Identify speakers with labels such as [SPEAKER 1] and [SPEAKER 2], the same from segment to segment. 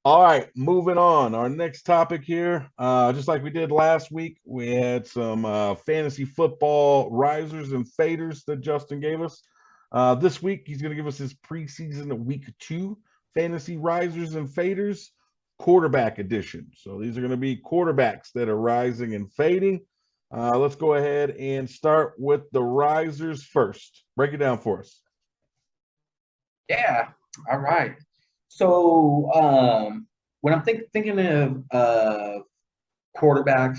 [SPEAKER 1] All right, moving on. Our next topic here, just like we did last week, we had some fantasy football risers and faders that Justin gave us. This week, he's going to give us his preseason week 2 fantasy risers and faders quarterback edition. So these are going to be quarterbacks that are rising and fading. Let's go ahead and start with the risers first. Break it down for us.
[SPEAKER 2] Yeah. All right. So when I'm thinking of quarterbacks,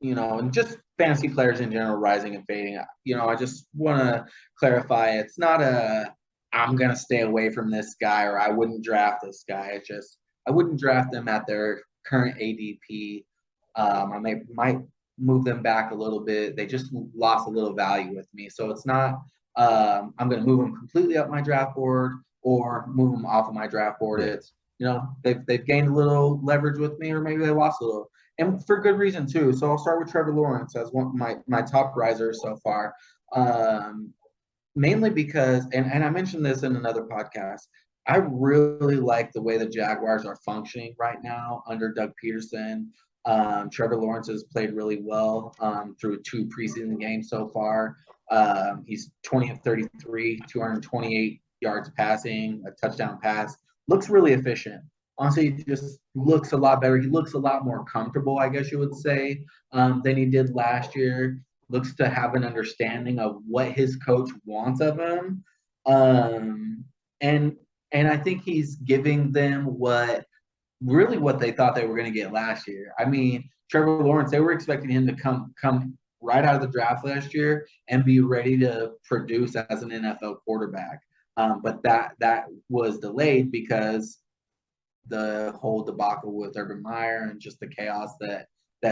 [SPEAKER 2] and just fantasy players in general rising and fading, I just want to clarify it's not a I'm gonna stay away from this guy or I wouldn't draft this guy. It's just I wouldn't draft them at their current ADP. I might move them back a little bit. They just lost a little value with me, so it's not. I'm going to move them completely up my draft board or move them off of my draft board.
[SPEAKER 1] Yeah.
[SPEAKER 2] It's they've gained a little leverage with me, or maybe they lost a little, and for good reason too. So I'll start with Trevor Lawrence as one of my top risers so far. Mainly because, and I mentioned this in another podcast, I really like the way the Jaguars are functioning right now under Doug Peterson. Trevor Lawrence has played really well through 2 preseason games so far. He's 20 of 33, 228 yards passing, a touchdown pass. Looks really efficient. Honestly, he just looks a lot better. He looks a lot more comfortable, I guess you would say, than he did last year. Looks to have an understanding of what his coach wants of him. Um, and and I think he's giving them what they thought they were going to get last year. I mean, Trevor Lawrence, they were expecting him to come right out of the draft last year and be ready to produce as an NFL quarterback. But that was delayed because the whole debacle with Urban Meyer and just the chaos that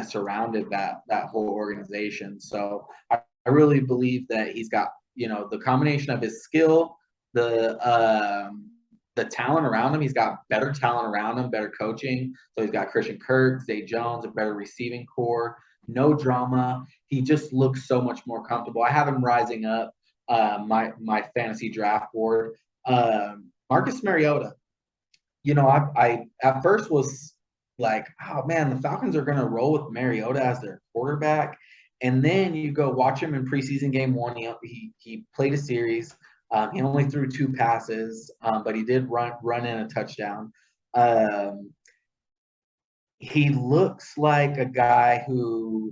[SPEAKER 2] surrounded that whole organization. So I really believe that he's got the combination of his skill, the talent around him. He's got better talent around him, better coaching. So he's got Christian Kirk, Zay Jones, a better receiving core. No drama. He just looks so much more comfortable. I have him rising up my fantasy draft board. Marcus Mariota. I at first was like, oh man, the Falcons are going to roll with Mariota as their quarterback. And then you go watch him in preseason game 1. He played a series. He only threw 2 passes, but he did run in a touchdown. Um, he looks like a guy who,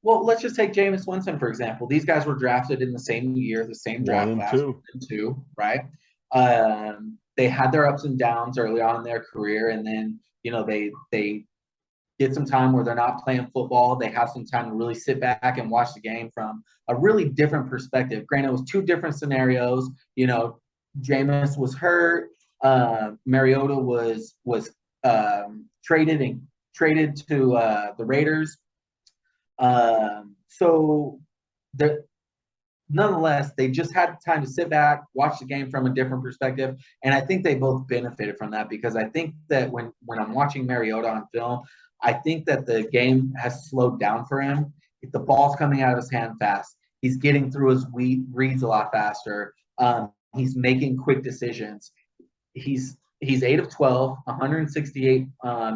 [SPEAKER 2] well, let's just take Jameis Winston, for example. These guys were drafted in the same year, the same
[SPEAKER 1] One
[SPEAKER 2] draft
[SPEAKER 1] and
[SPEAKER 2] class,
[SPEAKER 1] two.
[SPEAKER 2] 1 and 2, right? They had their ups and downs early on in their career, and then they get some time where they're not playing football. They have some time to really sit back and watch the game from a really different perspective. Granted, it was 2 different scenarios. Jameis was hurt. Mariota was traded to the Raiders. So the nonetheless, they just had time to sit back, watch the game from a different perspective, and I think they both benefited from that because I think that when I'm watching Mariota on film, I think that the game has slowed down for him. The ball's coming out of his hand fast. He's getting through his reads a lot faster. He's making quick decisions. He's 8 of 12, 168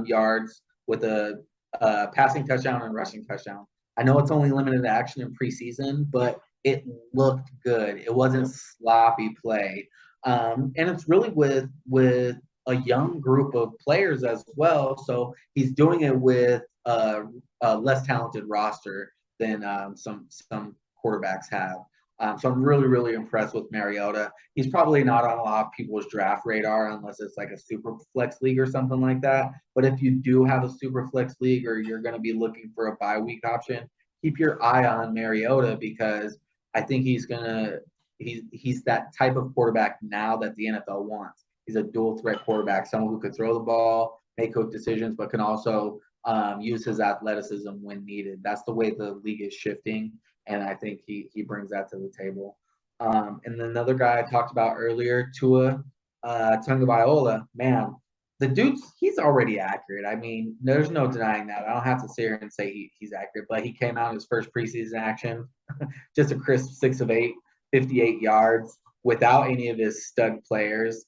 [SPEAKER 2] yards with a passing touchdown and rushing touchdown. I know it's only limited action in preseason, but it looked good. It wasn't sloppy play, and it's really with a young group of players as well. So he's doing it with a less talented roster than some quarterbacks have. So I'm really, really impressed with Mariota. He's probably not on a lot of people's draft radar unless it's like a super flex league or something like that. But if you do have a super flex league or you're going to be looking for a bye week option, keep your eye on Mariota because I think he's that type of quarterback now that the NFL wants. He's a dual threat quarterback, someone who could throw the ball, make quick decisions, but can also use his athleticism when needed. That's the way the league is shifting, and I think he brings that to the table. And then another guy I talked about earlier, Tonga Viola, man, the dude's he's already accurate. I mean, there's no denying that. I don't have to sit here and say he's accurate, but he came out in his first preseason action, just a crisp 6 of 8, 58 yards without any of his stud players.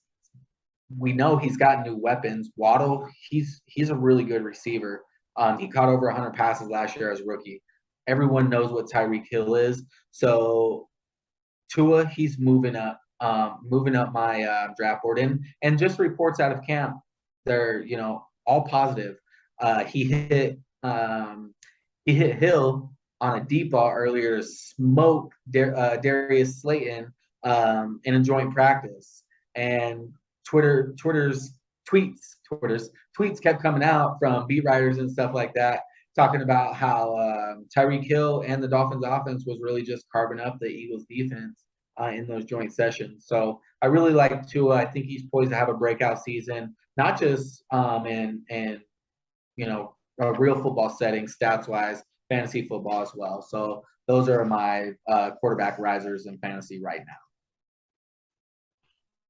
[SPEAKER 2] we know he's got new weapons. Waddle, he's a really good receiver. He caught over 100 passes last year as a rookie. Everyone knows what Tyreek Hill is. So Tua, he's moving up my draft board. And just reports out of camp, they're all positive. He hit Hill on a deep ball earlier to smoke Darius Slayton in a joint practice. And Twitter's tweets kept coming out from beat writers and stuff like that, talking about how Tyreek Hill and the Dolphins offense was really just carving up the Eagles defense in those joint sessions. So I really like Tua. I think he's poised to have a breakout season, not just in a real football setting, stats wise, fantasy football as well. So those are my quarterback risers in fantasy right now.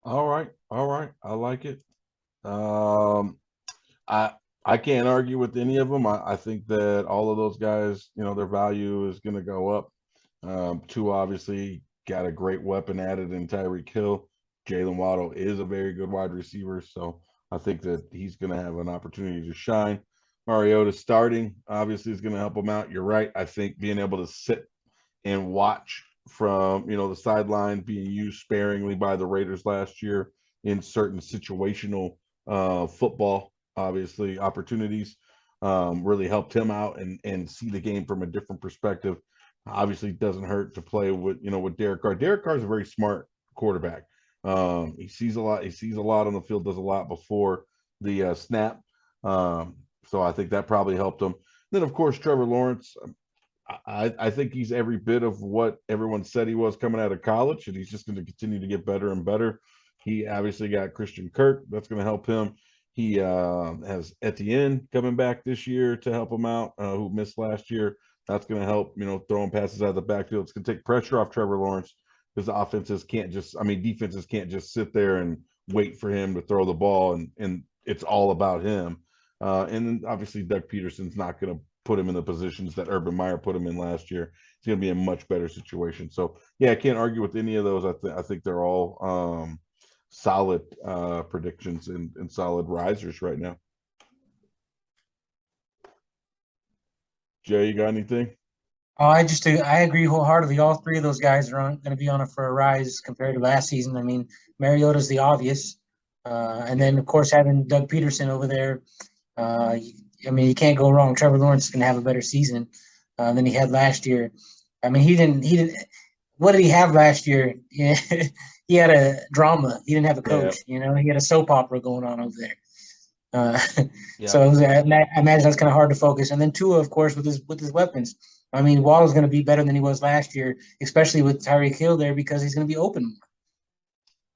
[SPEAKER 1] All right. I like it. I can't argue with any of them. I think that all of those guys, their value is going to go up. Two obviously got a great weapon added in Tyreek Hill. Jalen Waddle is a very good wide receiver, so I think that he's going to have an opportunity to shine. Mariota starting obviously is going to help him out. You're right. I think being able to sit and watch from the sideline being used sparingly by the Raiders last year in certain situational football obviously opportunities really helped him out and see the game from a different perspective. Obviously doesn't hurt to play with with Derek Carr. Derek Carr is a very smart quarterback. He sees a lot on the field, does a lot before the snap. So I think that probably helped him. Then of course Trevor Lawrence, I think he's every bit of what everyone said he was coming out of college, and he's just going to continue to get better and better. He obviously got Christian Kirk. That's going to help him. He has Etienne coming back this year to help him out, who missed last year. That's going to help, throwing passes out of the backfield. It's going to take pressure off Trevor Lawrence because defenses can't just sit there and wait for him to throw the ball, and it's all about him. And then obviously Doug Peterson's not going to put him in the positions that Urban Meyer put him in last year. It's going to be a much better situation. So, yeah, I can't argue with any of those. I think they're all solid predictions and solid risers right now. Jay, you got anything?
[SPEAKER 3] Oh, I agree wholeheartedly. All three of those guys are going to be for a rise compared to last season. I mean, Mariota's the obvious, and then of course having Doug Peterson over there. I mean, you can't go wrong. Trevor Lawrence is going to have a better season than he had last year. I mean, he didn't. What did he have last year? He had a drama. He didn't have a coach.
[SPEAKER 1] Yeah.
[SPEAKER 3] He had a soap opera going on over there.
[SPEAKER 1] Yeah.
[SPEAKER 3] So I imagine that's kind of hard to focus. And then Tua, of course, with his weapons. I mean, Waddle's going to be better than he was last year, especially with Tyreek Hill there because he's going to be open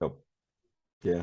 [SPEAKER 3] more.
[SPEAKER 1] Oh. Yeah,